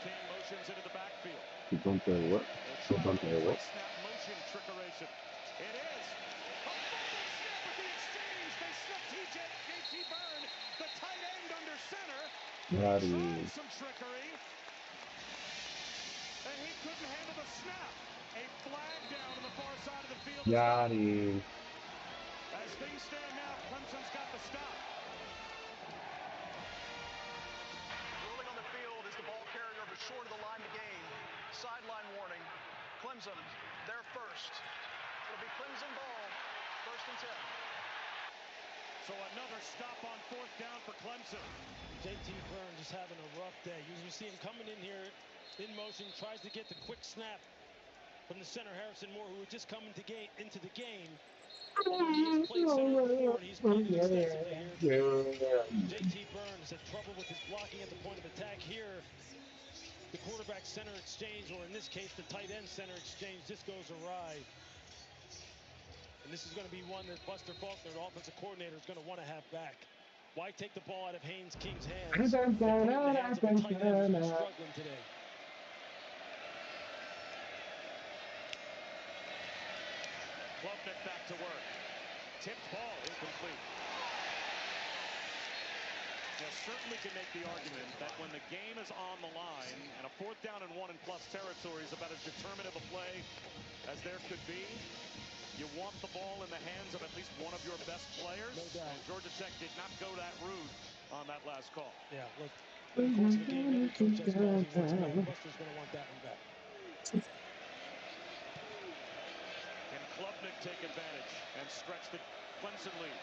King motions into the backfield. You don't care what? You don't care what? Snap motion trickeration. It is. A fumble snap at the exchange. They slip JT Byrne, the tight end under center. Tried some trickery. And he couldn't handle the snap. A flag down on the far side of the field. As things stand now, Clemson's got the stop. Rolling on the field is the ball carrier, but short of the line to gain. Sideline warning. Clemson, they're first. It'll be Clemson ball, 1st and 10. So another stop on 4th down for Clemson. JT Byrne just having a rough day. You see him coming in here in motion, tries to get the quick snap from the center, Harrison Moore, who had just come into the game. He has played center before, and he's played it extensively here. JT Byrne has had trouble with his blocking at the point of attack here. The quarterback center exchange, or in this case, the tight end center exchange, just goes awry. And this is going to be one that Buster Faulkner, the offensive coordinator, is going to want to have back. Why take the ball out of Haynes King's hands and put it in the hands of a tight end who's been struggling today? Klubnik back to work. Tipped ball, incomplete. You certainly can make the argument that when the game is on the line and a 4th down and 1 in plus territory is about as determinative a play as there could be, you want the ball in the hands of at least one of your best players. No doubt. And Georgia Tech did not go that route on that last call. Yeah, look, in the course of the game, every coach has calls he wants back. Buster's going to want that one back. Can Klubnik take advantage and stretch the Clemson lead?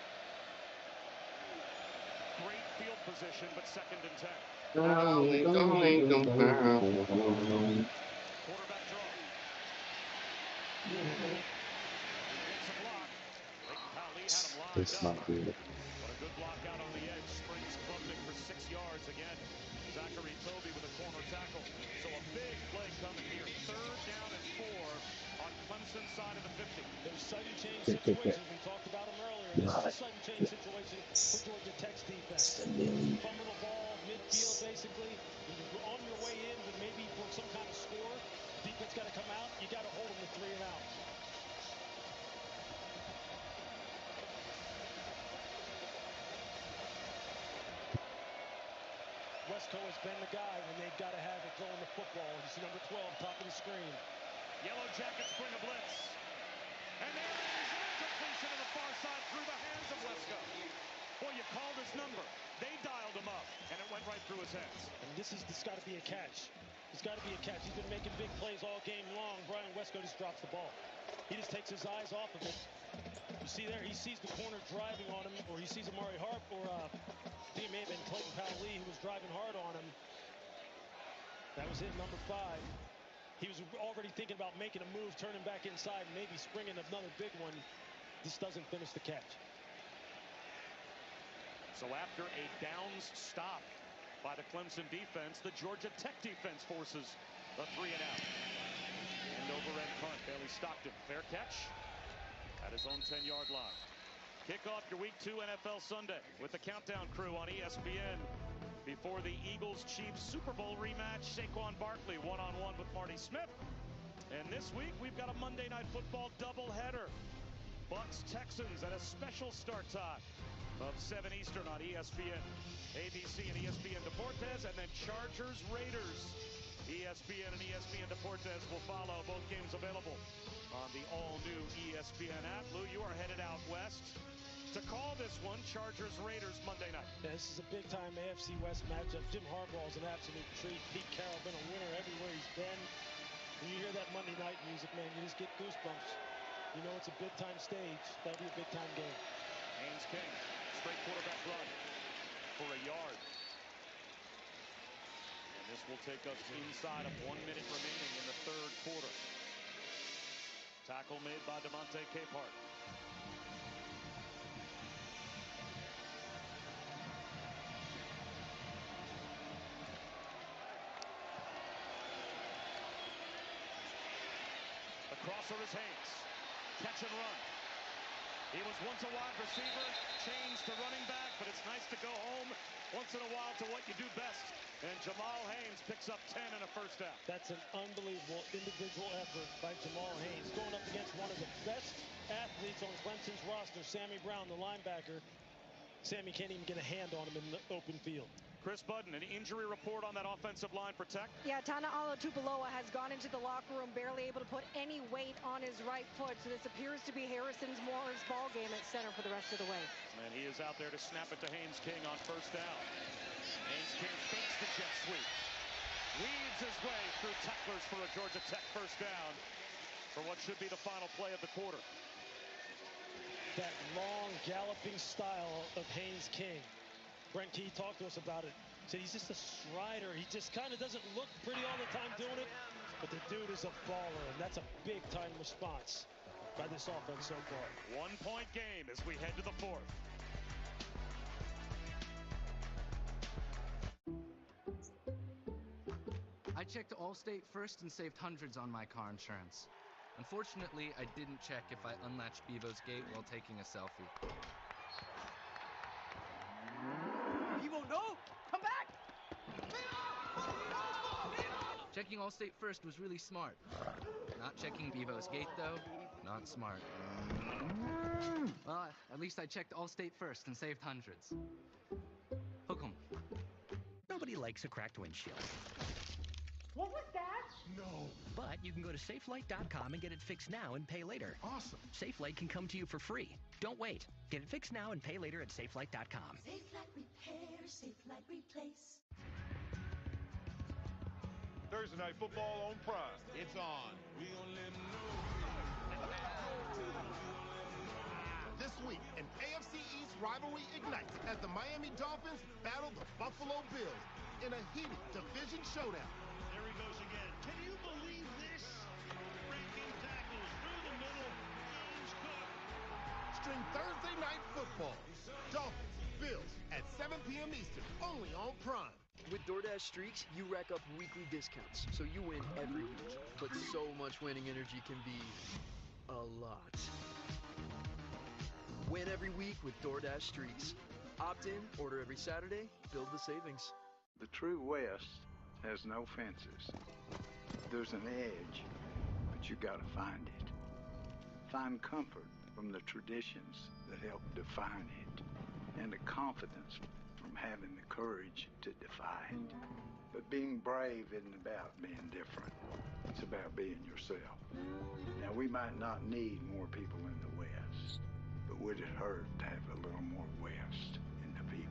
Great field position, but 2nd and 10. Quarterback draw. Gets a block. Leighton Powley had him lined up. But a good block out on the edge. Springs Klubnik for 6 yards again. Zachary Toby with a corner tackle. So a big play coming here. 3rd down and 4 on Clemson's side of the 50. There's sudden change situations. We talked about them earlier. This is a sudden change situation for Georgia Tech's defense. Fumble the ball, midfield basically. You're on your way in, but maybe for some kind of score. Defense got to come out. You got to hold them to 3 and out. Wesco has been the guy when they've got to have it throwing the football. You see number 12, top of the screen. Yellow Jackets bring a blitz. And there is an incompletion to the far side through the hands of Wesco. Boy, you called his number. They dialed him up, and it went right through his hands. And this got to be a catch. It's got to be a catch. He's been making big plays all game long. Brian Wesco just drops the ball. He just takes his eyes off of it. You see there, he sees the corner driving on him, or he sees Amari Harp, or I think it may have been Clayton Powley who was driving hard on him. That was it, number 5. He was already thinking about making a move, turning back inside, and maybe springing another big one. This doesn't finish the catch. So after a downs stop by the Clemson defense, the Georgia Tech defense forces a 3 and out. End over end punt. Bailey Stockton, fair catch at his own 10-yard line. Kick off your Week 2 NFL Sunday with the Countdown Crew on ESPN before the Eagles-Chiefs Super Bowl rematch. Saquon Barkley one-on-one with Marty Smith. And this week we've got a Monday Night Football doubleheader. Bucs-Texans at a special start time of 7 Eastern on ESPN, ABC, and ESPN Deportes, and then Chargers-Raiders. ESPN and ESPN Deportes will follow. Both games available on the all-new ESPN app. Lou, you are headed out west to call this one Chargers-Raiders Monday night. Yeah, this is a big-time AFC West matchup. Jim Harbaugh is an absolute treat. Pete Carroll been a winner everywhere he's been. When you hear that Monday night music, man, you just get goosebumps. You know it's a big-time stage. That'll be a big-time game. Haynes King, straight quarterback run for a yard. And this will take us inside of 1 minute remaining in the 3rd quarter. Tackle made by DeMonte Capehart. The crosser is Haynes. Catch and run. He was once a wide receiver, changed to running back, but it's nice to go home once in a while to what you do best. And Jamal Haynes picks up 10 and a first down. That's an unbelievable individual effort by Jamal Haynes, going up against one of the best athletes on Clemson's roster, Sammy Brown, the linebacker. Sammy can't even get a hand on him in the open field. Chris Budden, an injury report on that offensive line for Tech? Yeah, Tana Alotupaloa has gone into the locker room barely able to put any weight on his right foot. So this appears to be Harrison Moore's ball game at center for the rest of the way. And he is out there to snap it to Haynes King on first down. Haynes King fakes the jet sweep. Weaves his way through tacklers for a Georgia Tech first down for what should be the final play of the quarter. That long galloping style of Haynes King. Brent Key talked to us about it. Said he's just a strider. He just kind of doesn't look pretty all the time doing it. But the dude is a baller, and that's a big-time response by this offense so far. 1 point game as we head to the fourth. I checked Allstate first and saved hundreds on my car insurance. Unfortunately, I didn't check if I unlatched Bevo's gate while taking a selfie. Bevo, no! Come back! Checking Allstate first was really smart. Not checking Bevo's gate, though, not smart. Well, at least I checked Allstate first and saved hundreds. Hook 'em. Nobody likes a cracked windshield. What was that? No. But you can go to SafeLight.com and get it fixed now and pay later. Awesome. SafeLight can come to you for free. Don't wait. Get it fixed now and pay later at SafeLight.com. SafeLight repair, SafeLight replace. Thursday Night Football on Prime. It's on. This week, an AFC East rivalry ignites as the Miami Dolphins battle the Buffalo Bills in a heated division showdown. There he goes again. Can you believe this? Breaking tackles through the middle. Game's cooked. Stream Thursday Night Football. Dolphins, Bills at 7 p.m. Eastern, only on Prime. With DoorDash Streaks, you rack up weekly discounts, so you win every week. But so much winning energy can be a lot. Win every week with DoorDash Streaks. Opt in, order every Saturday, build the savings. The true West has no fences. There's an edge, but you gotta find it. Find comfort from the traditions that help define it, and the confidence from having the courage to defy it. But being brave isn't about being different. It's about being yourself. Now, we might not need more people in the West, but would it hurt to have a little more West in the people?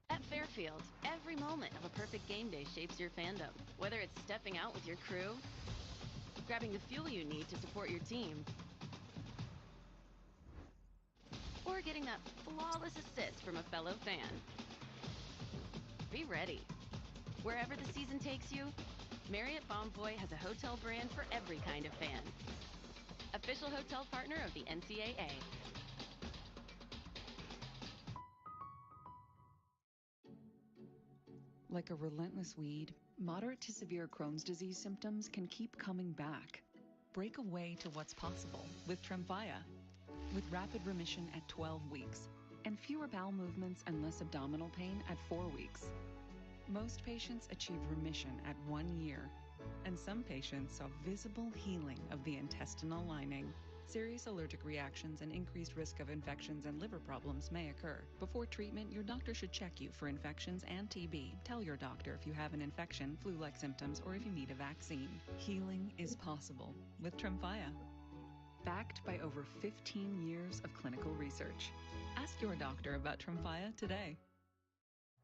At Fairfield, every moment of a perfect game day shapes your fandom. Whether it's stepping out with your crew, grabbing the fuel you need to support your team, or getting that flawless assist from a fellow fan. Be ready. Wherever the season takes you, Marriott Bonvoy has a hotel brand for every kind of fan. Official hotel partner of the NCAA. Like a relentless weed, moderate to severe Crohn's disease symptoms can keep coming back. Break away to what's possible with Tremfya. With rapid remission at 12 weeks, and fewer bowel movements and less abdominal pain at 4 weeks. Most patients achieve remission at 1 year, and some patients saw visible healing of the intestinal lining. Serious allergic reactions and increased risk of infections and liver problems may occur. Before treatment, your doctor should check you for infections and TB. Tell your doctor if you have an infection, flu-like symptoms, or if you need a vaccine. Healing is possible with Tremfya. Backed by over 15 years of clinical research. Ask your doctor about Tremfya today.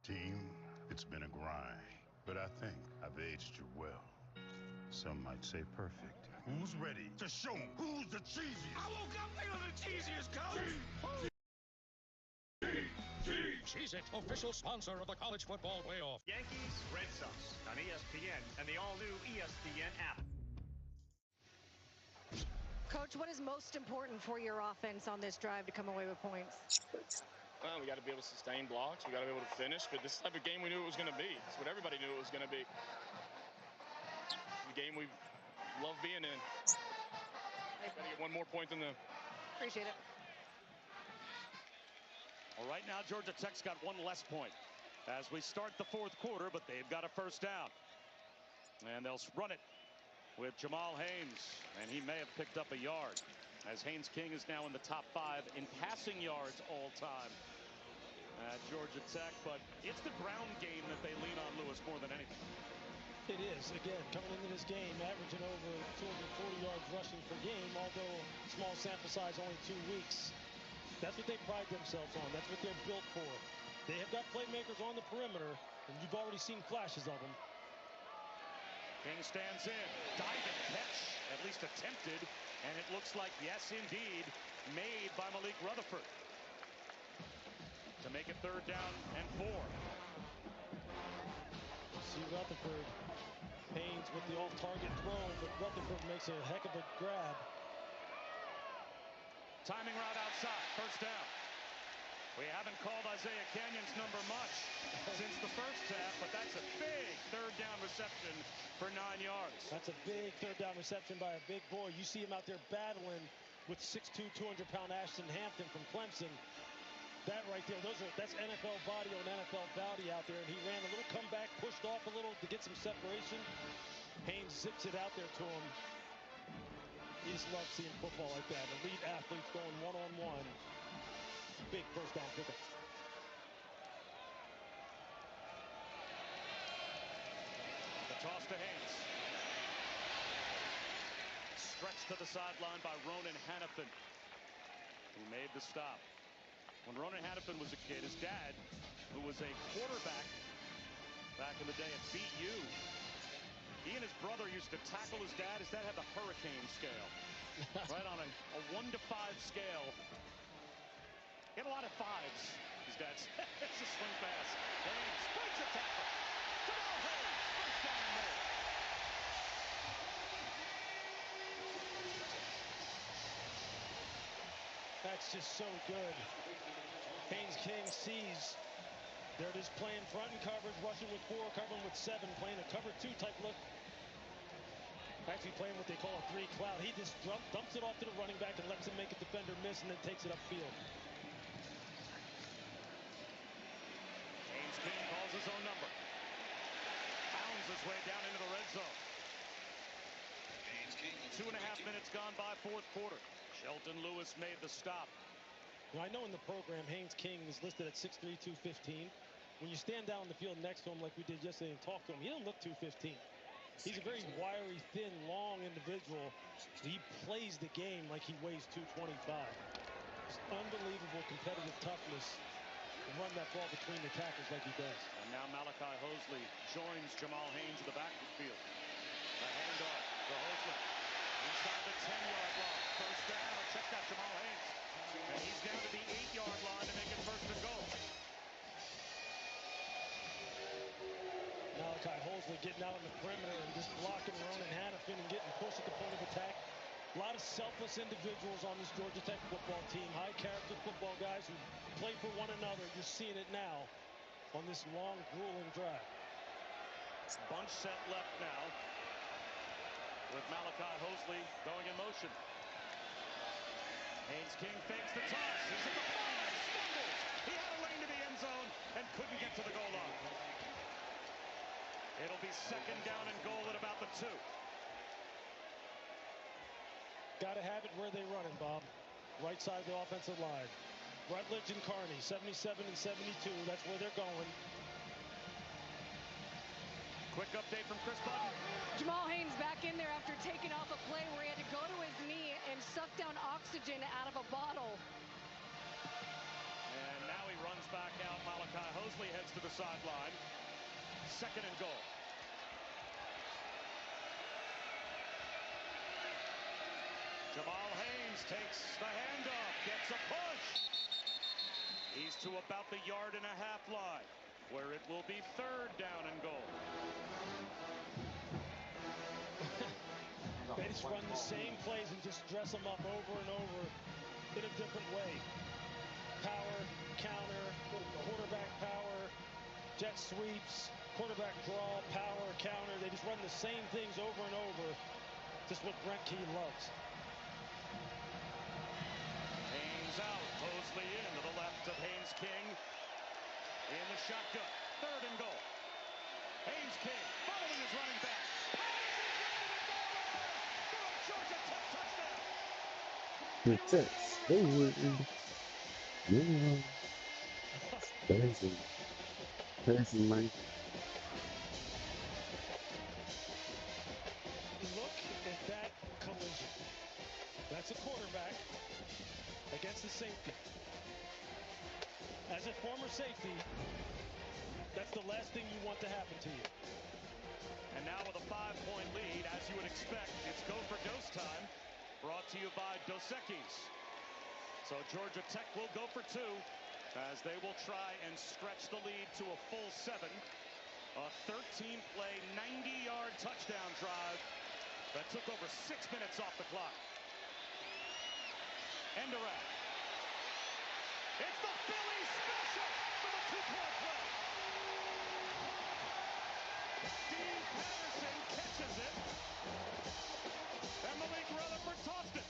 Team, it's been a grind, but I think I've aged you well. Some might say perfect. Who's ready to show who's the cheesiest? I woke up thinking the cheesiest, coach. Cheez-It, official sponsor of the college football playoff. Yankees, Red Sox on ESPN and the all-new ESPN app. Coach, what is most important for your offense on this drive to come away with points? Well, we got to be able to sustain blocks. We got to be able to finish. But this type of game we knew it was going to be. It's what everybody knew it was going to be. The game we love being in. Gotta get one more point than them. Appreciate it. Well, right now, Georgia Tech's got one less point as we start the fourth quarter, but they've got a first down. And they'll run it with Jamal Haynes, and he may have picked up a yard, as Haynes King is now in the top 5 in passing yards all time at Georgia Tech. But it's the ground game that they lean on, Lewis, more than anything. It is. Again, coming into this game, averaging over 240 yards rushing per game, although small sample size, only 2 weeks. That's what they pride themselves on. That's what they're built for. They have got playmakers on the perimeter, and you've already seen flashes of them. King stands in, diving catch, at least attempted, and it looks like, yes, indeed, made by Malik Rutherford to make it 3rd down and 4. See Rutherford, Haynes with the off-target throw, but Rutherford makes a heck of a grab. Timing route outside, first down. We haven't called Isaiah Canyon's number much since the first half, but that's a big 3rd down reception for 9 yards. That's a big 3rd down reception by a big boy. You see him out there battling with 6'2", 200-pound Ashton Hampton from Clemson. That right there, that's NFL body on NFL body out there, and he ran a little comeback, pushed off a little to get some separation. Haynes zips it out there to him. You just love seeing football like that. Elite athletes going one-on-one. Big first down pickup. The toss to Haynes. Stretched to the sideline by Ronan Hannafin, who made the stop. When Ronan Hannafin was a kid, his dad, who was a quarterback back in the day at BU, he and his brother used to tackle his dad. His dad had the hurricane scale, right on a 1 to 5 scale. He had a lot of 5s, his dad said. It's a swing pass. Haynes breaks a tackle. Jamal Haynes, first down and more. That's just so good. Haynes King sees. There it is, playing front and coverage, rushing with 4, covering with 7, playing a cover 2 type look. Actually playing what they call a 3 cloud. He just dumps it off to the running back and lets him make a defender miss and then takes it upfield. Haynes King calls his own number. Pounds his way down into the red zone. 2.5 minutes gone by, fourth quarter. Shelton Lewis made the stop. Now, I know in the program, Haynes King is listed at 6'3", 215. When you stand down on the field next to him like we did yesterday and talk to him, he doesn't look 215. He's a very wiry, thin, long individual. He plays the game like he weighs 225. Just unbelievable competitive toughness to run that ball between the tackles like he does. And now Malachi Hosley joins Jamal Haynes in the back of the field. The handoff to Hosley inside the 10-yard line. First down. Check that, Jamal Haynes. And he's down to the 8-yard line to make it first and goal. Malachi Hosley getting out on the perimeter and just blocking Ronan Hannafin and getting pushed at the point of attack. A lot of selfless individuals on this Georgia Tech football team. High-character football guys who play for one another. You're seeing it now on this long, grueling drive. Bunch set left now with Malachi Hosley going in motion. Haynes King fakes the toss. He's at the 5, stumbles. He had a lane to the end zone and couldn't get to the goal line. It'll be second down and goal at about the 2. Got to have it where they run it, Bob. Right side of the offensive line. Rutledge and Carney, 77 and 72. That's where they're going. Quick update from Chris Button. Jamal Haynes back in there after taking off a play where he had to go to his knee and suck down oxygen out of a bottle. And now he runs back out. Malachi Hosley heads to the sideline. Second and goal. Jamal Haynes takes the handoff, gets a push. He's to about the 1.5-yard line, where it will be third down and goal. They just run the same plays and just dress them up over and over in a different way. Power, counter, quarterback power, jet sweeps, quarterback draw, power, counter. They just run the same things over and over. Just what Brent Key loves. goes out. Mosley in to the left of Haynes King. In the shotgun. 3rd and goal. Haynes King following his running back. Georgia Tech touchdown. Yeah. Crazy, man. Look at that collision. That's a quarterback against the safety. As a former safety, that's the last thing you want to happen to you. And now with a 5-point lead, as you would expect, it's go for dose time. Brought to you by Dos Equis. So Georgia Tech will go for 2 as they will try and stretch the lead to a full 7. A 13-play, 90-yard touchdown drive that took over 6 minutes off the clock. End around. It's the Philly special for the 2-point play. Steve Patterson catches it. And Malik Rutherford tossed it.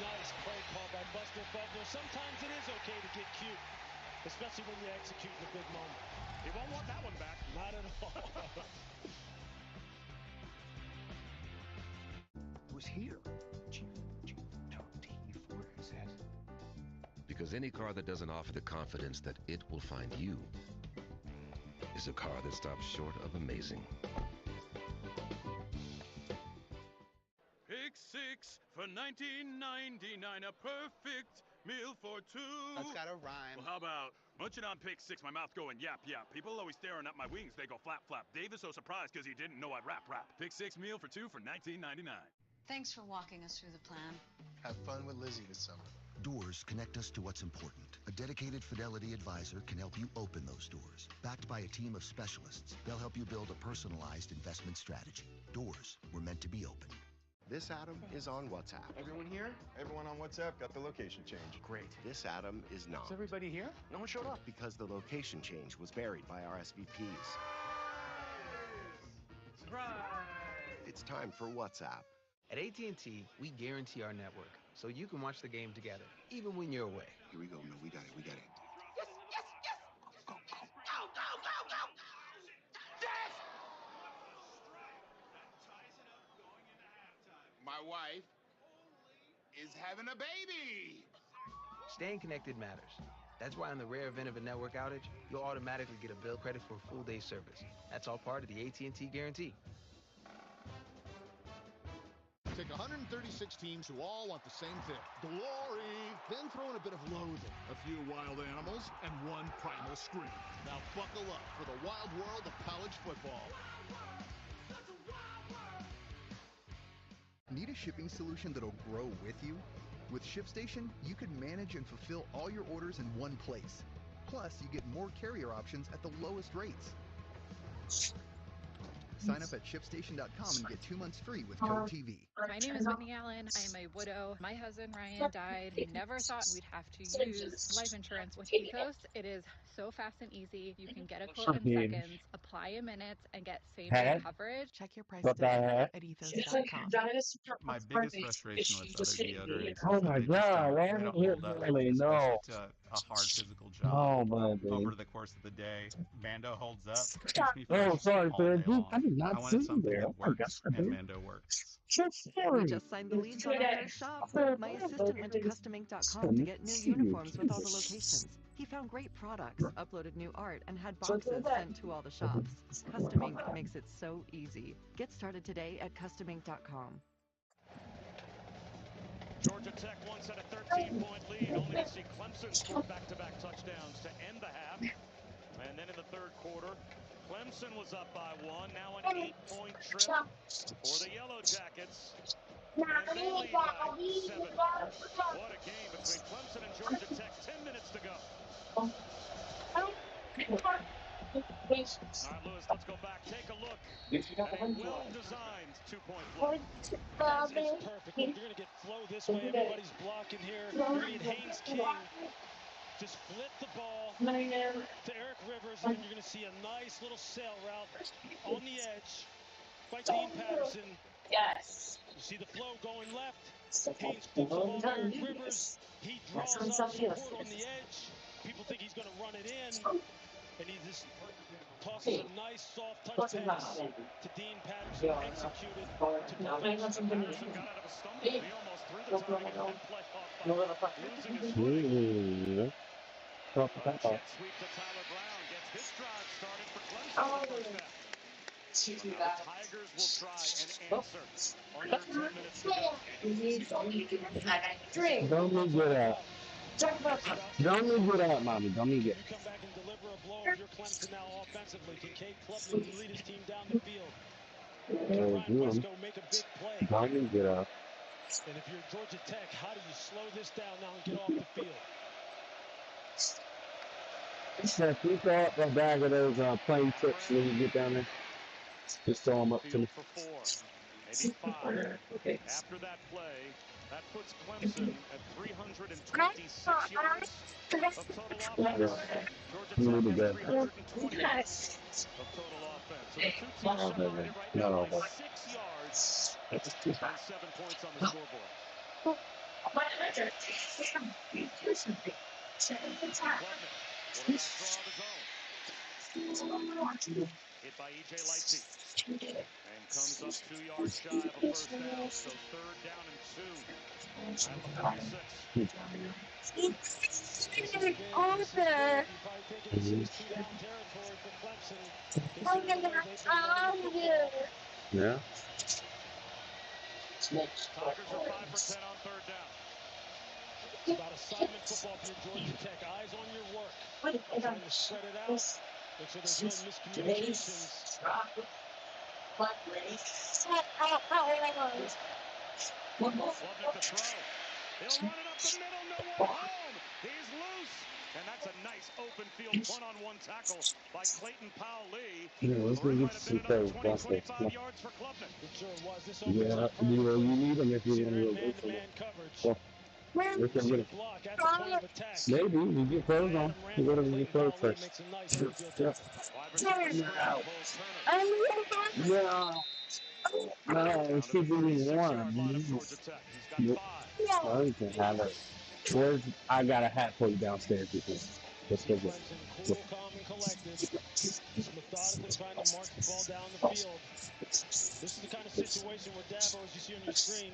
Nice play call by Buster Feltner. Sometimes it is okay to get cute, especially when you execute in a big moment. He won't want that one back. Not at all. Who's here? Because any car that doesn't offer the confidence that it will find you is a car that stops short of amazing. Pick 6 for $19.99, a perfect meal for 2. That's gotta rhyme. Well, how about munching on pick 6, my mouth going yap yap. People always staring at my wings, they go flap flap. Dave is so surprised because he didn't know I'd rap. Pick 6 meal for 2 for $19.99. Thanks for walking us through the plan. Have fun with Lizzie this summer. Doors connect us to what's important. A dedicated Fidelity advisor can help you open those doors. Backed by a team of specialists, they'll help you build a personalized investment strategy. Doors were meant to be open. This Adam is on WhatsApp. Everyone here? Everyone on WhatsApp got the location change. Great. This Adam is not. Is everybody here? No one showed up. Because the location change was buried by our SVPs. Surprise! It's time for WhatsApp. At AT&T, we guarantee our network, so you can watch the game together, even when you're away. Here we go. No, we got it. Yes, yes, yes! Go, go, go! Go, go, go, go! Yes! My wife is having a baby! Staying connected matters. That's why in the rare event of a network outage, you'll automatically get a bill credit for a full day's service. That's all part of the AT&T guarantee. Take 136 teams who all want the same thing, glory. Then throw in a bit of loathing, a few wild animals, and one primal scream. Now buckle up for the wild world of college football. Need a shipping solution that'll grow with you? With ShipStation, you can manage and fulfill all your orders in one place. Plus, you get more carrier options at the lowest rates. Sign up at ShipStation.com and get 2 months free with code TV. My name is Whitney Allen. I'm a widow. My husband Ryan died. We never thought we'd have to use life insurance with Ethos. It is so fast and easy. You can get a quote in seconds, apply in minutes, and get same-day coverage. Check your price today at ethos.com. My biggest frustration with other deodorants Oh is that my they God, they don't man. hold up, Really? especially No. to a hard physical Oh, job my dude. over the course of the day. Mando holds up, keeps me fresh Oh, sorry, all man. day Dude, long. I did not I see wanted you something there. that Oh my works, God, and dude. Mando works. So sorry. We just signed the leads on our first shop. My assistant went to customink.com to get new uniforms with all the locations. He found great products, uploaded new art, and had boxes sent to all the shops. Custom Ink makes it so easy. Get started today at customink.com. Georgia Tech once had a 13-point lead, only to see Clemson score back-to-back touchdowns to end the half. And then in the third quarter, Clemson was up by 1. Now an 8-point trip for the Yellow Jackets. And they lead by 7. What a game between Clemson and Georgia Tech. 10 minutes to go. All right, Lewis, let's go back. Take a look at a well-designed two-point play. It's perfect. Look, you're going to get flow this way. Everybody's blocking here. You're going to need Haynes King Just flip the ball to Eric Rivers, and then you're going to see a nice little sail route on the edge by Dean Patterson. Yes. You see the flow going left. Haynes flips the ball to Eric Rivers. He draws up support on the edge. People think he's going to run it in, and he just tosses a nice soft touch pass to Dean Patterson, executed to perfection. Patterson got out of a stumble. He almost threw the target and play off by losing his footing. Jet sweep to Tyler Brown. Gets his drive started for Clemson in the first half. So now the Tigers will try and answer. Under 10 minutes to go. Don't me get out. Don't me get out, mommy. Don't me get out. Can you come back and deliver a blow if you're Clemson now offensively? Can Cade Klubnik lead his team down the field? Can Brian Wesco make a big play? Don't me get out. And if you're Georgia Tech, how do you slow this down now and get off the field? Can you throw up that bag of those plain chips when you get down there? Just throw them up to me. For 4, maybe 5. After that play, that puts Clemson at 326 yards of total offense. Georgia Tech has 320 of total offense. So the two teams separated right now by 6 yards and 7 points on the scoreboard. Klubnik, quarterback draw of his own. Hit by E.J. Lightsey. And comes up 2 yards shy of a first down. So 3rd down and 2 at the 46. This is big. You probably take it as 2 down territory for Clemson, considering the way they've been running the football. Yeah. Tigers are 5 for 10 on 3rd down. It's about assignment football for your Georgia Tech. Eyes on your work. Trying to spread it out. Make sure there's no miscommunications. Klubnik to throw. He'll run it up the middle. No one home. He's loose. And that's a nice open field one-on-one tackle by Clayton Powell-Lee. Yeah, let's go get some things. 20-25 yards for Klubnik. It sure was. This Yeah, you need them if you're going to go for man coverage. it. We can get it. Block at the point of attack. Maybe we get clothes on. You got to get clothes first. Makes a nice field tackle. Wide receiver screen pulls Turner. Yeah. No, it's still doing one. Georgia Tech. He's got 5. Oh, you can have it. Where's, I got a hat for you downstairs. Let's go get it. Cool, calm, and collected. Just methodically trying to march the ball down the field. This is the kind of situation where Dabo, as you see on your screen,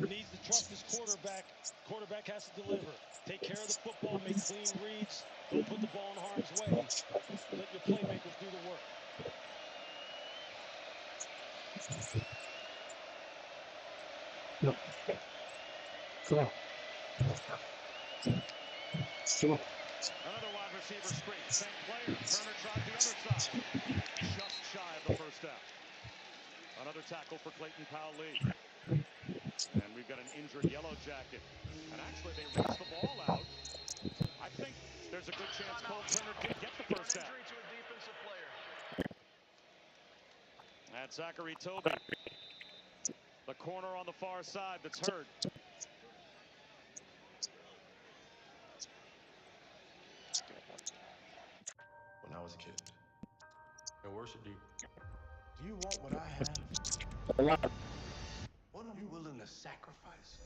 needs to trust his quarterback. Quarterback has to deliver. Take care of the football, make clean reads. Don't put the ball in harm's way. Let your playmakers do the work. No. Come on. Come on. Another wide receiver screen. Same player. Turner tries the other side. Just shy of the first down. Another tackle for Clayton Powell-Lee. And we've got an injured Yellow Jacket. And actually, they reached the ball out. I think there's a good chance Cole Turner did get the first down. That's Zachary Tobin. The corner on the far side that's hurt. When I was a kid, and worship you. Do you want what I have? What are you willing to sacrifice?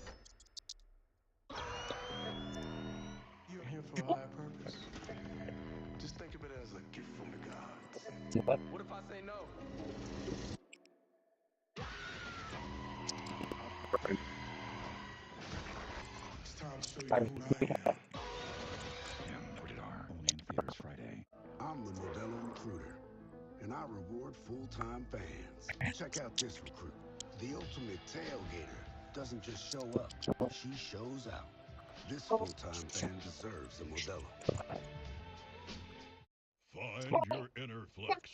You're here for a higher purpose. Just think of it as a gift from the gods. What if I say no? It's time to show you who I am. Rated R. Only in theaters Friday. I'm the Modelo Recruiter, and I reward full-time fans. Check out this recruit. The ultimate tailgater doesn't just show up, she shows out. This full-time fan deserves a Modelo. Find your inner flex.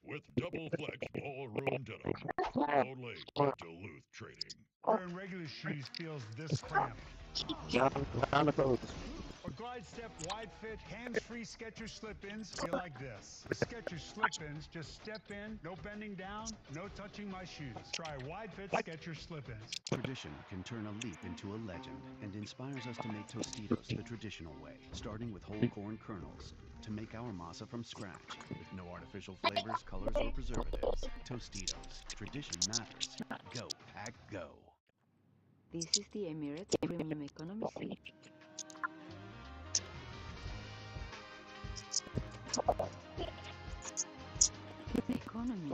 With double flex ballroom denim. Only at Duluth Trading. Wearing regular shoes feels this cramped. Round of those. For glide step, wide fit, hands-free Skechers slip-ins, you like this. With Skechers slip-ins, just step in, no bending down, no touching my shoes. Try wide fit Skechers slip-ins. Tradition can turn a leap into a legend and inspires us to make Tostitos the traditional way, starting with whole corn kernels. To make our masa from scratch, with no artificial flavors, colors, or preservatives. Tostitos. Tradition matters. Go, Pack, go. This is the Emirates Premium Economy seat. Economy.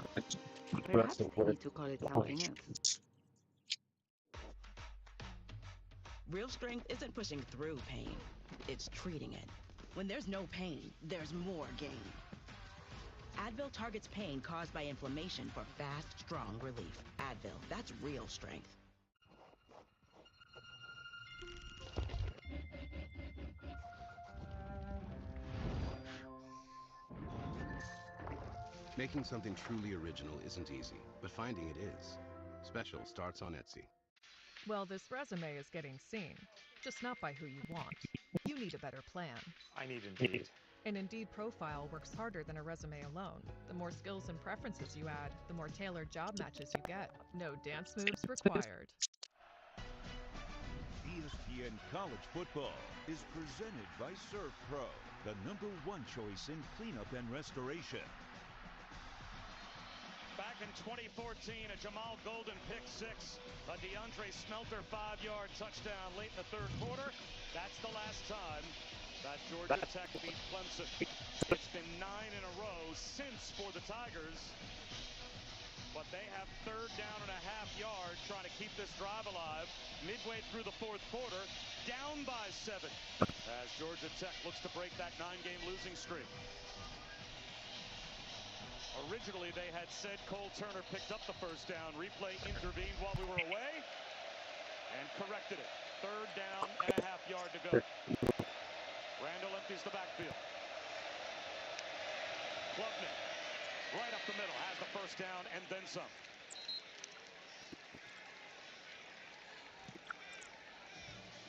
Perhaps they need to call it something else. Real strength isn't pushing through pain, it's treating it. When there's no pain, there's more gain. Advil targets pain caused by inflammation for fast, strong relief. Advil, that's real strength. Making something truly original isn't easy, but finding it is. Special starts on Etsy. Well, this resume is getting seen, just not by who you want. You need a better plan. I need Indeed. An Indeed profile works harder than a resume alone. The more skills and preferences you add, the more tailored job matches you get. No dance moves required. ESPN College Football is presented by Surf Pro, the #1 choice in cleanup and restoration. Back in 2014, a Jamal Golden pick six, a DeAndre Smelter 5-yard touchdown late in the third quarter. That's the last time that Georgia Tech beat Clemson. It's been 9 in a row since for the Tigers, but they have third down and a half yard trying to keep this drive alive. Midway through the fourth quarter, down by 7 as Georgia Tech looks to break that 9-game losing streak. Originally, they had said Cole Turner picked up the first down. Replay intervened while we were away and corrected it. Third down and a half yard to go. Randall empties the backfield. Klubnik, right up the middle, has the first down and then some.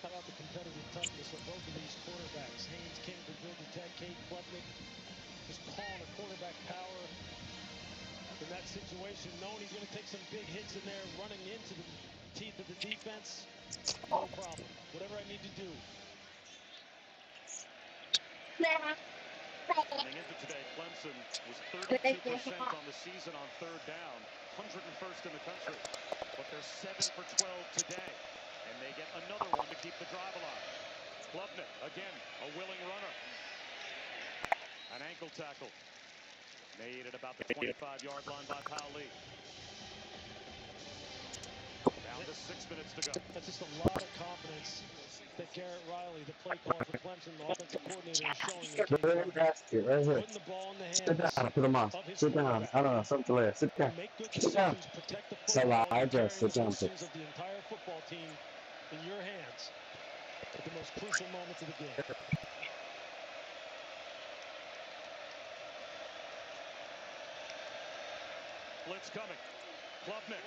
How about the competitive toughness of both of these quarterbacks? Haynes King for Georgia Tech, Cade Klubnik just calling a quarterback power in that situation, knowing he's going to take some big hits in there, running into the teeth of the defense. No problem. Whatever I need to do. Coming into today, Clemson was 32% on the season on third down, 101st in the country. But they're 7 for 12 today, and they get another one to keep the drive alive. Klubnik, again, a willing runner. An ankle tackle made at about the 25-yard line by Powell. Down to 6 minutes to go. That's just a lot of confidence that Garrett Riley, the play caller for Clemson, the offensive coordinator, is showing in Cade Klubnik. Putting the ball in the hands Sit down, put them on. of his Sit down. I don't know, something like that. Sit down. Make good Sit down. decisions, protect the football, and carrying the destinies of the entire football team in your hands at the most crucial moments of the game. Blitz coming. Klubnik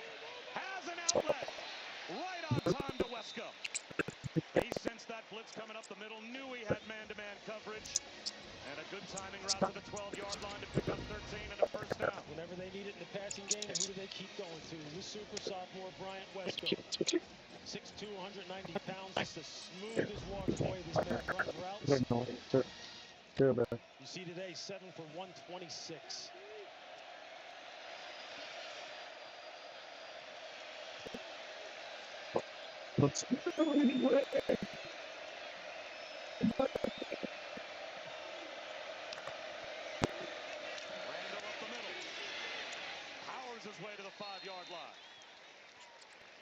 has an outlet. Right on time to Wesco. He sensed that blitz coming up the middle, knew he had man-to-man coverage, and a good timing route to the 12-yard line to pick up 13 and a first down. Whenever they need it in the passing game, who do they keep going to? The super sophomore, Bryant Wesco. 6'2", 190 pounds, just the smoothest walk away this man runs routes. You see today, 7 for 126. Let's Randall up the middle. Powers his way to the 5-yard line.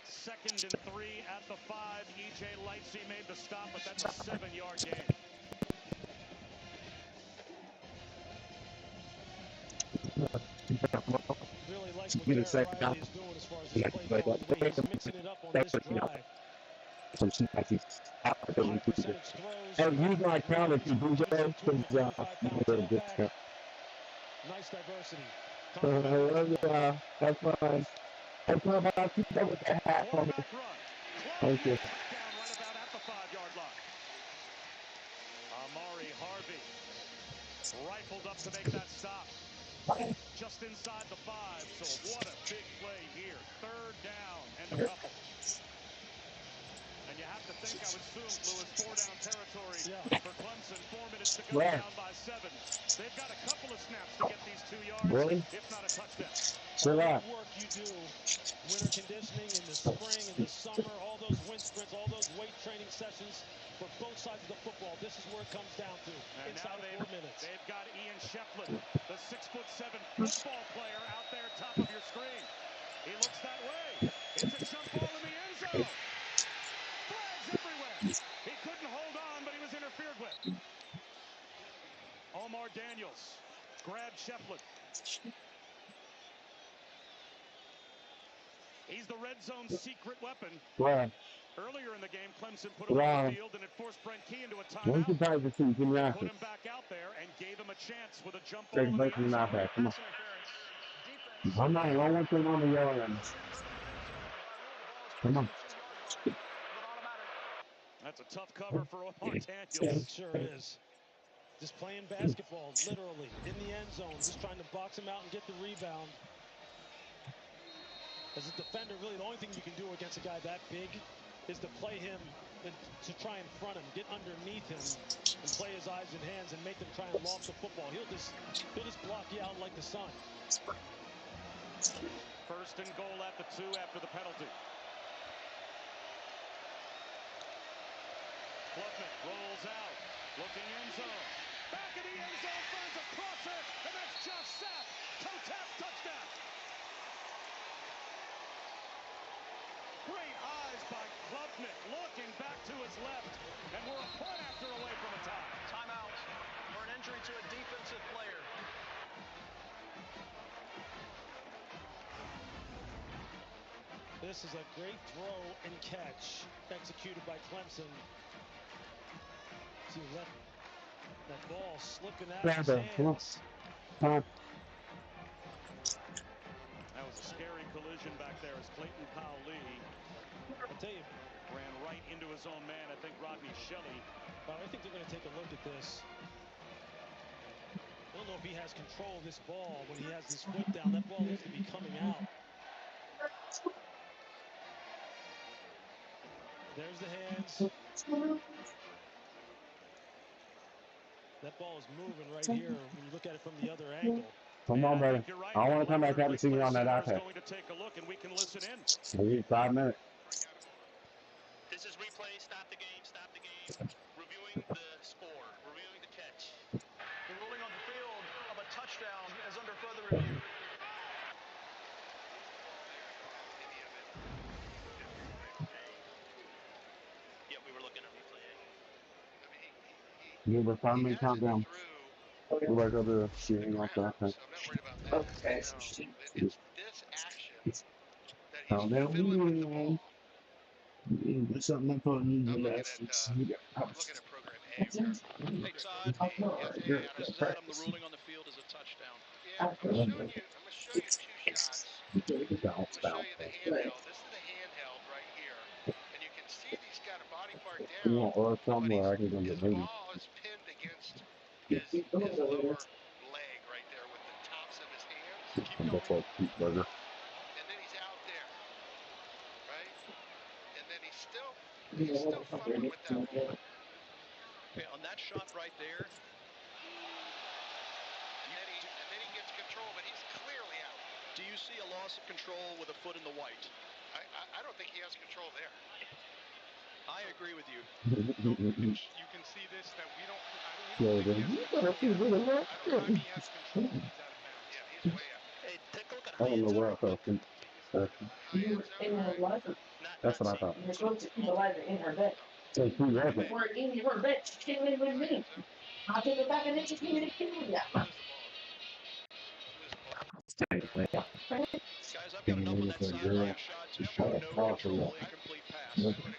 2nd and 3 at the 5. E.J. Lightsey made the stop, but that's a 7-yard gain. Really like what Garrett Riley is doing as far as his play calling. He's mixing it up on this drive. And use my counter to do that because nice diversity. That's fine. That's fine. I'll keep that with that hat on me. Thank you. Amari Harvey rifled up to make that stop. Just inside the 5, so what a big play here. 3rd down and a couple. And you have to think, I would assume, Lewis, 4-down territory for Clemson. 4 minutes to go, down by 7. They've got a couple of snaps to get these 2 yards, if not a touchdown. All that work you do, winter conditioning in the spring, in the summer, all those wind sprints, all those weight training sessions for both sides of the football. This is where it comes down to, inside of 4 minutes. They've got Ian Shepard, the 6'7" football player out there top of your screen. He looks that way. It's a jump ball in the end zone. Flags everywhere. He couldn't hold on, but he was interfered with. Omar Daniels grabbed Shepard. He's the red zone secret weapon. Earlier in the game, Clemson put him on the field, and it forced Brent Key into a timeout. Put him back out there and gave him a chance with a jump ball in the end zone. Come on. I'm not the only thing on the yellow end. Come on. That's a tough cover for Omar Daniels. It sure is. Just playing basketball, literally, in the end zone, just trying to box him out and get the rebound. As a defender, really the only thing you can do against a guy that big is to play him and to try and front him, get underneath him, and play his eyes and hands and make them try and loft the football. He'll just block you out like the sun. 1st and goal at the 2 after the penalty. Klubnik rolls out, looking end zone. Back in the end zone, finds a crosser, and that's Josh Sapp. Toe tap, touchdown. Great eyes by Klubnik, looking back to his left, and we're a point after away from a tie. Timeout for an injury to a defensive player. This is a great throw and catch executed by Clemson. See, that ball slipping out of his hands. Come on. That was a scary collision back there as Clayton Powell-Lee, I'll tell you, ran right into his own man. I think Rodney Shelley. Well, I think they're going to take a look at this. I don't know if he has control of this ball when he has his foot down. That ball needs to be coming out. There's the hands. That ball is moving right here when you look at it from the other angle. Come on, brother. I want to come back out and see you on that iPad. Going to take a look, and we can listen in. Maybe 5 minutes. This is replay. Stop the game. Stop the game. Reviewing the score. Reviewing the catch. The ruling on the field of a touchdown is under further review. Yeah, we were looking at replay. You were finally countdown. We're right over the shooting off that. So I'm not worried about that. Okay. It's this action that he's fiddling with the ball. Something I thought you I'm looking at program A here. Hey, Todd. Yes, Chris Adam, the ruling on the field is a touchdown. Yeah, I'm gonna show you 2 shots. I'm gonna show you the handheld. This is the handheld right here, and you can see that he's got a body part down, but his ball is pinned against his lower leg right there with the tops of his hands. Keep going. And then he's out there, right? And then he's still fumbling with that ball. Okay, on that shot right there. And then he gets control, but he's clearly out. Do you see a loss of control with a foot in the white? I don't think he has control there. I agree with you. So you can see this that we don't think he has control. I don't think he has control. He's out of bounds. Yeah, he's way out. Hey, take a look at I don't know where I felt. That's what I thought. You're supposed to keep Eliza in her bed. So who was it? Or in her bed. She came in with me. I'll take it back and then she came in and killed me. Guys, I've got enough on that sideline shot to show no control, incomplete pass. I would agree.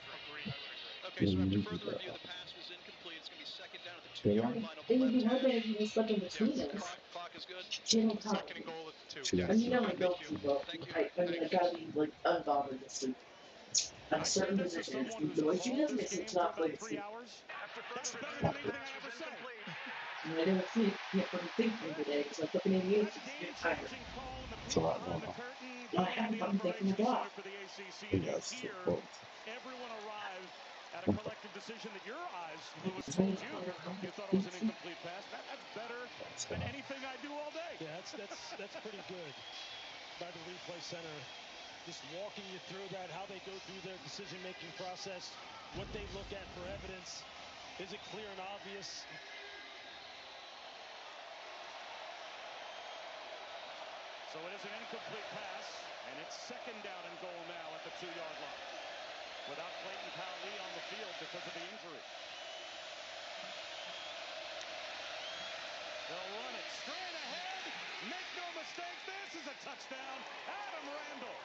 Okay, so after further review, the pass was incomplete. It's going to be 2nd down at the 2-yard line of the left hash. Clock is good. 2nd and goal at the 2. And you know it goes to go. Thank you. I mean, it's got to be like unbothered this week. I say this as someone who's called this game for about 3 hours. That's better than anything I ever say. I don't see it from thinking today because I'm looking at you. Game-changing call in the It's a booth lot behind going the on. curtain. I have The fun thinking operations about. center for the ACC, You and you guys still hear close. everyone arrive at a collective decision that your eyes, Lewis, told you you thought it was an incomplete pass. That's better than anything I do all day. Yeah, that's pretty good by the replay center. Just walking you through that, how they go through their decision-making process, what they look at for evidence. Is it clear and obvious? So it is an incomplete pass, and it's second down and goal now at the 2-yard line, without Clayton Powley on the field because of the injury. They'll run it straight ahead. Make no mistake, this is a touchdown. Adam Randall.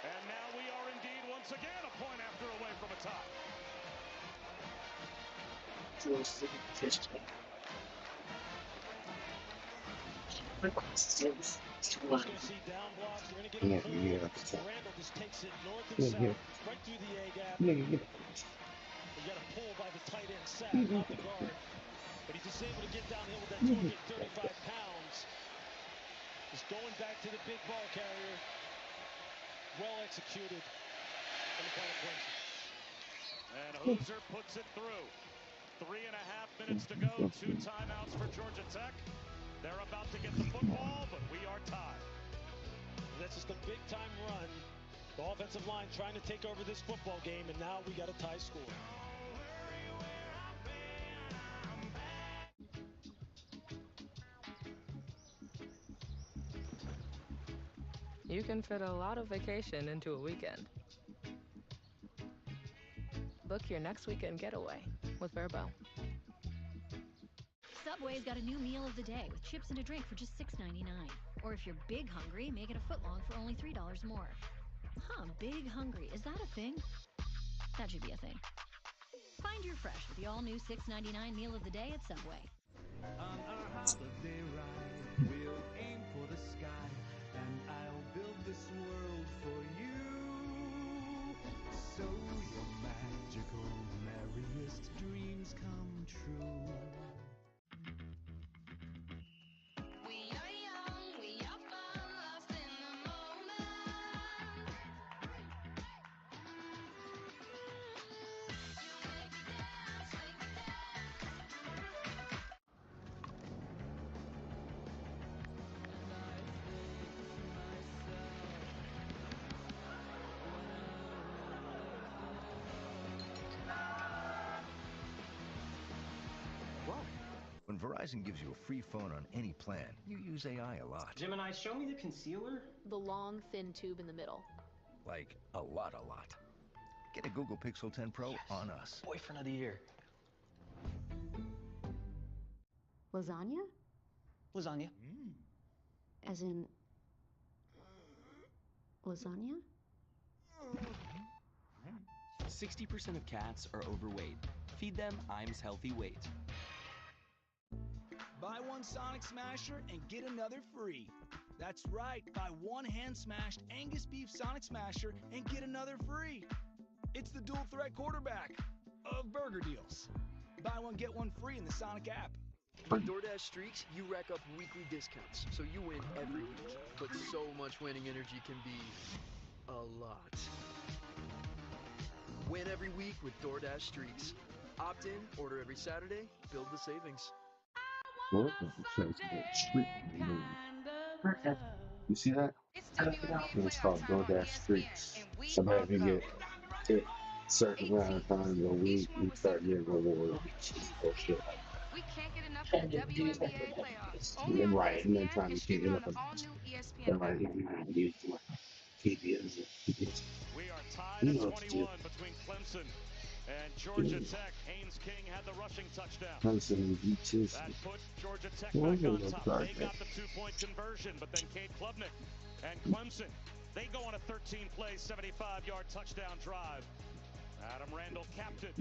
And now we are indeed once again a point after away from a tie. You're going to see down blocks. You're going to get a pull. Randall just takes it north and south, right through the A gap. You got a pull by the tight end Sapp, not the guard. But he's just able to get downhill with that 235 pounds. Just going back to the big ball carrier. Well executed on the part of Clemson. And Hoosier puts it through. 3.5 minutes to go. 2 timeouts for Georgia Tech. They're about to get the football, but we are tied. That's just a big-time run. The offensive line trying to take over this football game, and now we got a tie score. You can fit a lot of vacation into a weekend. Book your next weekend getaway with Vrbo. Subway's got a new meal of the day with chips and a drink for just $6.99. Or if you're big hungry, make it a footlong for only $3 more. Huh, big hungry. Is that a thing? That should be a thing. Find your fresh with the all-new $6.99 meal of the day at Subway. On our holiday ride, we'll aim for the sky, and I'll build this world for you. So your magical, merriest dreams come true. When Verizon gives you a free phone on any plan, you use AI a lot. Gemini, show me the concealer. The long, thin tube in the middle. Like, a lot. Get a Google Pixel 10 Pro on us. Boyfriend of the year. Lasagna? Lasagna. As in... lasagna? 60% of cats are overweight. Feed them Iams Healthy Weight. Buy one Sonic Smasher and get another free. That's right, buy one hand-smashed Angus beef Sonic Smasher and get another free. It's the dual threat quarterback of burger deals. Buy one, get one free in the Sonic app. With DoorDash Streaks, you rack up weekly discounts, so you win every week. But so much winning energy can be a lot. Win every week with DoorDash Streaks. Opt in, order every Saturday, build the savings. You see that? It's called DoorDash Streaks. Somebody can get it certain amount of times a week, you start getting rewarded. Bullshit. We can't get enough of the WNBA playoffs. Only Then on right, and then ESPN trying and to keep streaming it on up. the all-new ESPN Then right, app. We are tied at 21 between Clemson and Georgia Tech. Haynes King had the rushing touchdown. That put Georgia Tech back on top. They got the 2-point conversion, but then Cade Klubnik and Clemson, they go on a 13-play, 75-yard touchdown drive. Adam Randall captain.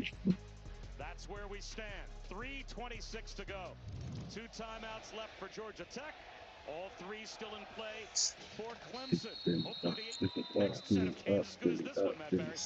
That's where we stand. 3:26 to go. 2 timeouts left for Georgia Tech. All three still in play for Clemson. Hopefully the next set of games as good as this one, Matt Barry.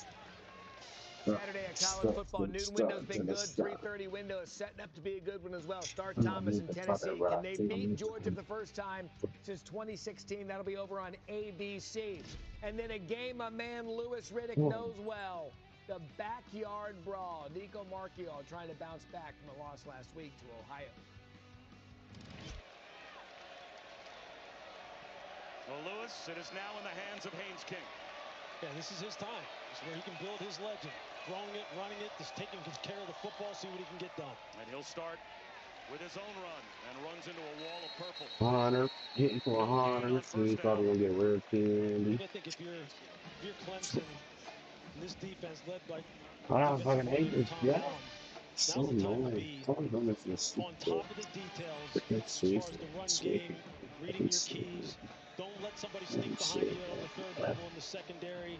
Saturday at college football. Noon window's been good. 3:30 window is setting up to be a good one as well. Start Thomas in Tennessee. Can they beat Georgia for the first time since 2016? That'll be over on ABC. And then a game my man Louis Riddick knows well. The backyard brawl. Nico Marchiol trying to bounce back from a loss last week to Ohio. Well, Lewis, it is now in the hands of Haynes King. Yeah, this is his time. This is where he can build his legend. Throwing it, running it, just taking care of the football, see what he can get done. And he'll start with his own run and runs into a wall of purple. Hunter, getting for a Hunter. He's probably going to get rare candy. I think if you're Clemson, and this defense led by I fucking hate this guy. So now's the time to annoying. be on top of the details as far as the run game, reading your keys. Don't let somebody sneak behind you on the third level in the secondary.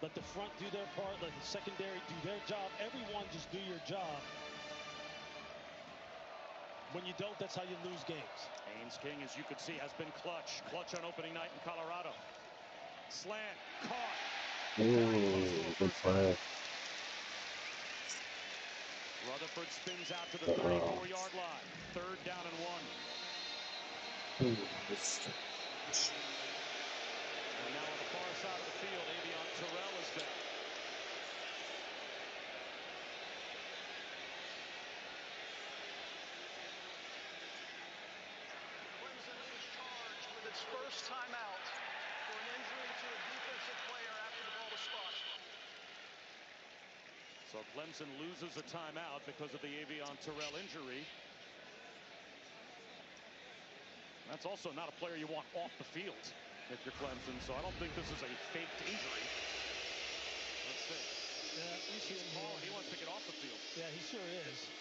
Let the front do their part. Let the secondary do their job. Everyone just do your job. When you don't, that's how you lose games. Haynes King, as you can see, has been clutch. Clutch on opening night in Colorado. Slant, caught. Ooh, good play. Rutherford spins out to the 34-yard line. 3rd down and 1. And now on the far side of the field, Avion Terrell is there. Clemson is charged with its first timeout for an injury to a defensive player after the ball was spotted. So Clemson loses a timeout because of the Avion Terrell injury. That's also not a player you want off the field if you're Clemson, so I don't think this is a faked injury. Let's see. Yeah, you see him calling. He wants to get off the field. Yeah, he sure is.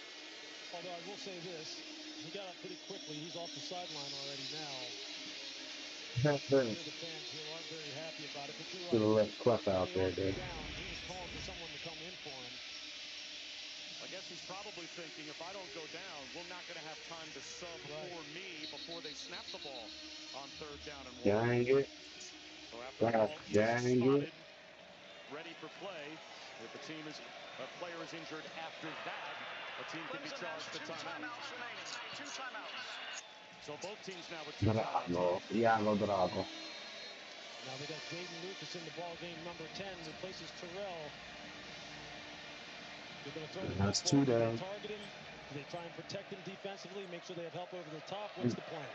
Although I will say this, he got up pretty quickly. He's off the sideline already now. The fans here aren't very happy about it, but you're right. Should have left Clef out there, dude. He was calling for someone to come in for him. I guess he's probably thinking, if I don't go down, we're not going to have time to sub for me before they snap the ball on 3rd down and 1. Dang it. So after all, he is Dang spotted, it. ready for play. If a player is injured after that, a team can be charged for timeout. 2 timeouts. So both teams now with 2 timeouts. Drago. Now they got Jaden Lucas in the ball game, number 10, replaces Terrell. They're going to throw the That's football. 2 down. Do they target him? Do they try and protect him defensively? Make sure they have help over the top? What's the plan?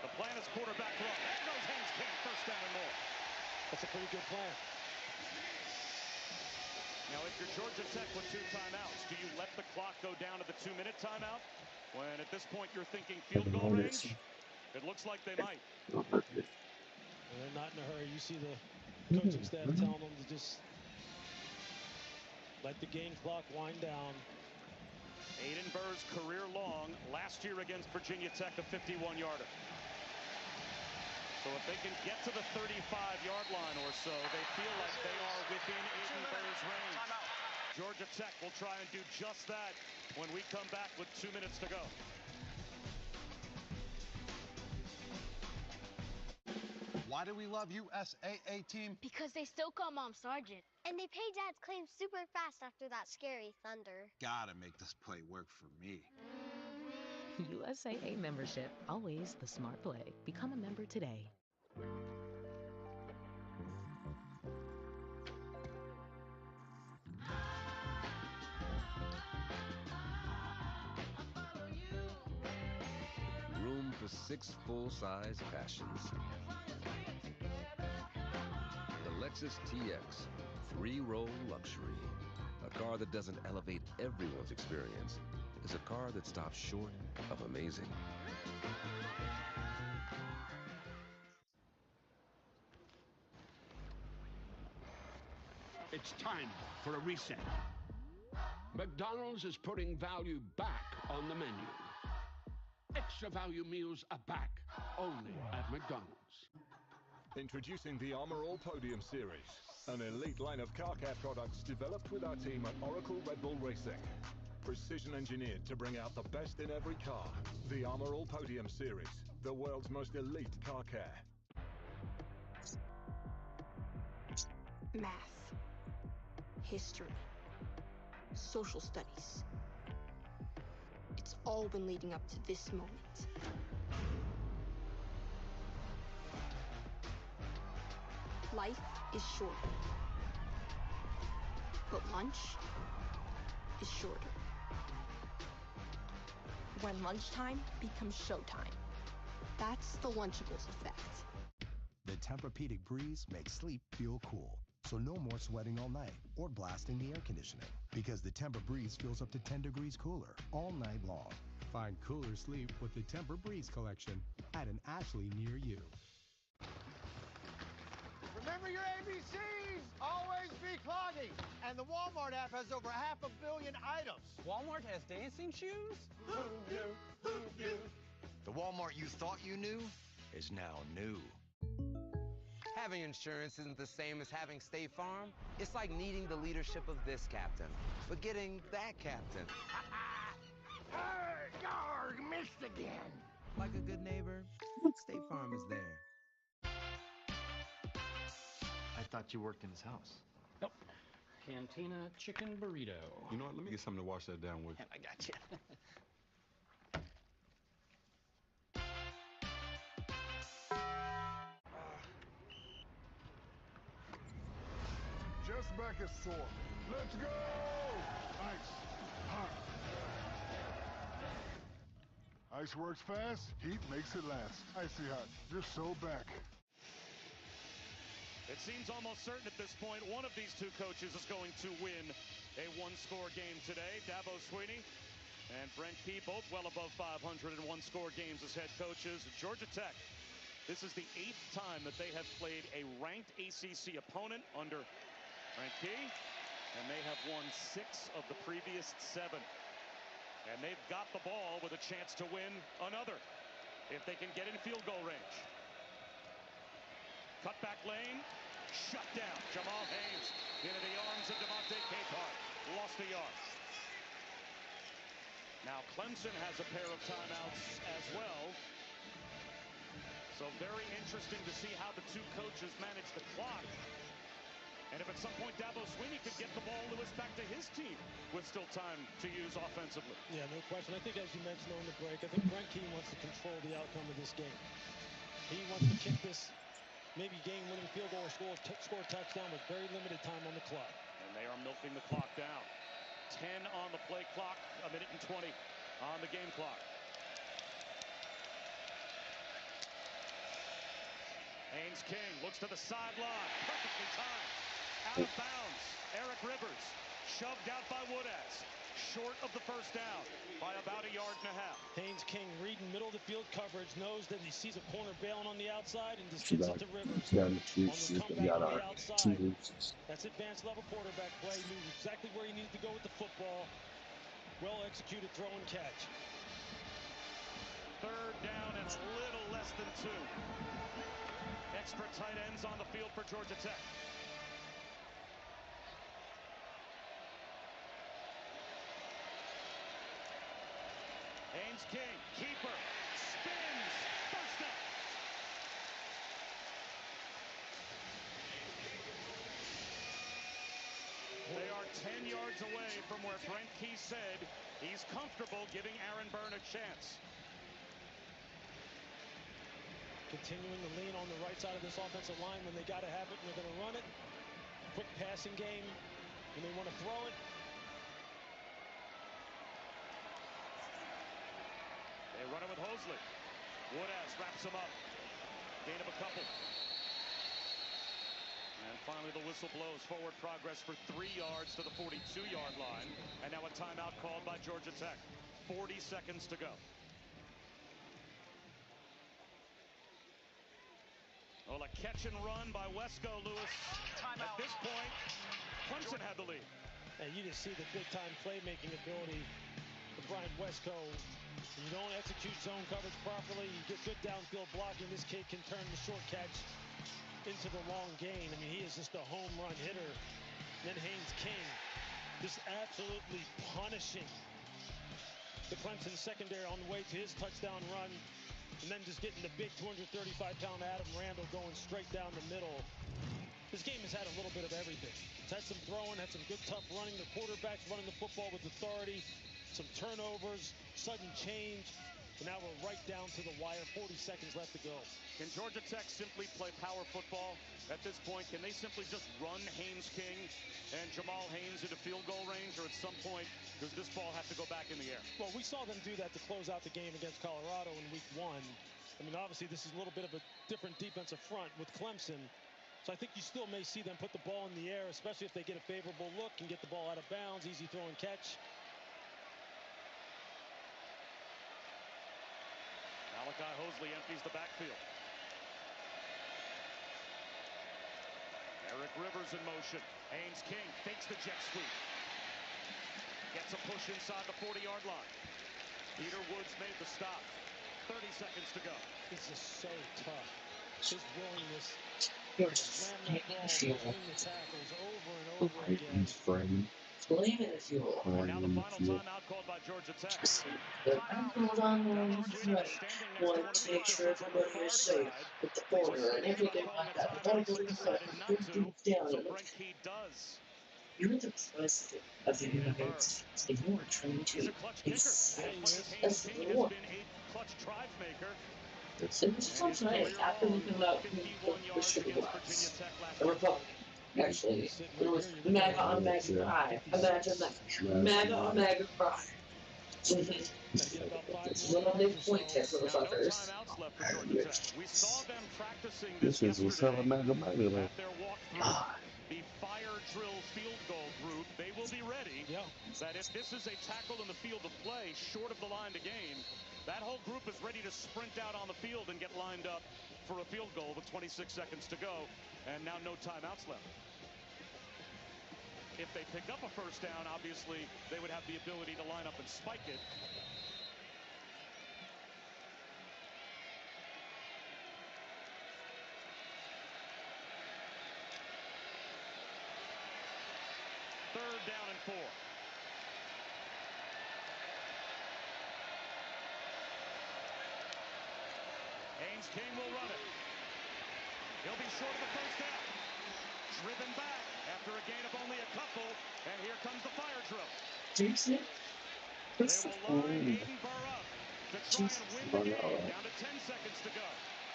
The plan is quarterback run. There goes Haynes King, 1st down and more. That's a pretty good plan. Now, if you're Georgia Tech with 2 timeouts, do you let the clock go down to the 2-minute timeout? When at this point you're thinking field goal range? It looks like they might. Well, they're not in a hurry. You see the coaching staff telling them to just let the game clock wind down. Aiden Burr's career long last year against Virginia Tech, a 51-yarder. So if they can get to the 35-yard line or so, they feel like they are within Aiden Burr's range. Georgia Tech will try and do just that when we come back with 2 minutes to go. Why do we love USAA team? Because they still call Mom Sergeant. And they pay Dad's claims super fast after that scary thunder. Gotta make this play work for me. USAA membership, always the smart play. Become a member today. Room for 6 full-size passions. The Lexus TX, 3-row luxury. A car that doesn't elevate everyone's experience. Is a car that stops short of amazing. It's time for a reset. McDonald's is putting value back on the menu. Extra value meals are back, only at McDonald's. Introducing the Armor All Podium Series, an elite line of car care products developed with our team at Oracle Red Bull Racing. precision engineered to bring out the best in every car. The Armor All Podium Series, the world's most elite car care. Math, history, social studies. It's all been leading up to this moment. Life is short, but lunch is shorter. When lunchtime becomes showtime, that's the Lunchables effect. The Tempur-Pedic Breeze makes sleep feel cool. So no more sweating all night or blasting the air conditioning, because the Tempur-Breeze feels up to 10 degrees cooler all night long. Find cooler sleep with the Tempur-Breeze collection at an Ashley near you. Remember your ABCs! Always be clogging! And the Walmart app has over 500 million items. Walmart has dancing shoes? Who knew? Who knew? The Walmart you thought you knew is now new. Having insurance isn't the same as having State Farm. It's like needing the leadership of this captain, but getting that captain. Garg, missed again. Like a good neighbor, State Farm is there. I thought you worked in his house. Nope. Cantina chicken burrito. You know what? Let me get something to wash that down with. I got you. Just back is sore. Let's go! Ice. Hot. Ice works fast, heat makes it last. Icy hot. Just so back. It seems almost certain at this point one of these two coaches is going to win a one-score game today. Dabo Swinney and Brent Key both well above 500 in one-score games as head coaches. Georgia Tech, this is the 8th time that they have played a ranked ACC opponent under Brent Key, and they have won 6 of the previous 7. And they've got the ball with a chance to win another if they can get in field goal range. Cutback lane, shut down. Jamal Haynes into the arms of Devontae Capehart. Lost a yard. Now Clemson has a pair of timeouts as well. So very interesting to see how the two coaches manage the clock. And if at some point Dabo Swinney could get the ball, Lewis, back to his team with still time to use offensively. Yeah, no question. I think, as you mentioned on the break, I think Brent Key wants to control the outcome of this game. He wants to kick this maybe game-winning field goal or score a touchdown with very limited time on the clock. And they are milking the clock down. 10 on the play clock, 1 minute and 20 on the game clock. Haynes King looks to the sideline, perfectly timed. Out of bounds, Eric Rivers shoved out by Woodaz. Short of the first down by about 1.5 yards. Haynes King reading middle of the field coverage, knows that he sees a corner bailing on the outside and just gets it to Rivers. On the comeback on the outside. That's advanced level quarterback play. Knew exactly where he needed to go with the football. Well executed throw and catch. 3rd down and a little less than 2. Extra tight ends on the field for Georgia Tech. Haynes King, keeper, spins, first down. They are 10 yards away from where Brent Key said he's comfortable giving Aaron Byrne a chance. Continuing to lean on the right side of this offensive line when they got to have it and they're going to run it. Quick passing game when they want to throw it. They run it with Hosley. Woodaz wraps him up. Gain of a couple. And finally the whistle blows. Forward progress for 3 yards to the 42-yard line. And now a timeout called by Georgia Tech. 40 seconds to go. Well, a catch and run by Wesco, Lewis. At this point, Clemson had the lead. And you just see the big-time playmaking ability of Brian Wesco. When you don't execute zone coverage properly, you get good downfield blocking. This kid can turn the short catch into the long gain. I mean, he is just a home run hitter. Then Haynes King just absolutely punishing the Clemson secondary on the way to his touchdown run, and then just getting the big 235-pound Adam Randall going straight down the middle. This game has had a little bit of everything. It's had some throwing, had some good tough running. The quarterback's running the football with authority, some turnovers, sudden change. And now we're right down to the wire, 40 seconds left to go. Can Georgia Tech simply play power football at this point? Can they simply just run Haynes King and Jamal Haynes into field goal range? Or at some point, does this ball have to go back in the air? Well, we saw them do that to close out the game against Colorado in week 1. I mean, obviously, this is a little bit of a different defensive front with Clemson. So I think you still may see them put the ball in the air, especially if they get a favorable look and get the ball out of bounds, easy throw and catch. Malachi Hosley empties the backfield. Eric Rivers in motion. Haynes King fakes the jet sweep. Gets a push inside the 40-yard line. Peter Woods made the stop. 30 seconds to go. This is so tough. His willingness to slam that ball between the tackles over and over again. Blame it if you will. And now the final timeout called by Georgia Tech. Hold on, want to make sure everybody is safe with the border and everything like that. Don't do down. You're the president of the United States, and you are trying to as the war. So this is also nice. After we come out the sugar glass, a Republican. Actually, it was MAGA on MAGA Pride. Imagine that. MAGA on MAGA Pride. Little new point test, motherfuckers. We saw them practicing This is what's up, MAGA. at their walkthrough. The fire drill field goal group, they will be ready. That if this is a tackle in the field of play short of the line to gain, that whole group is ready to sprint out on the field and get lined up for a field goal with 26 seconds to go. And now no timeouts left. If they pick up a first down, obviously they would have the ability to line up and spike it. Third down and 4. Haynes King will run it. He'll be short of the first down. Driven back after a gain of only a couple, and here comes the fire drill. They will line Aiden Burr up to try and win the game. Down to 10 seconds to go.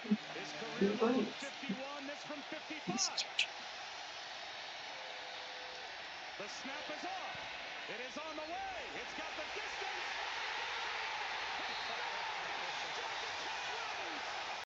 His career low of 51, this from 55. The snap is off. It is on the way. It's got the distance.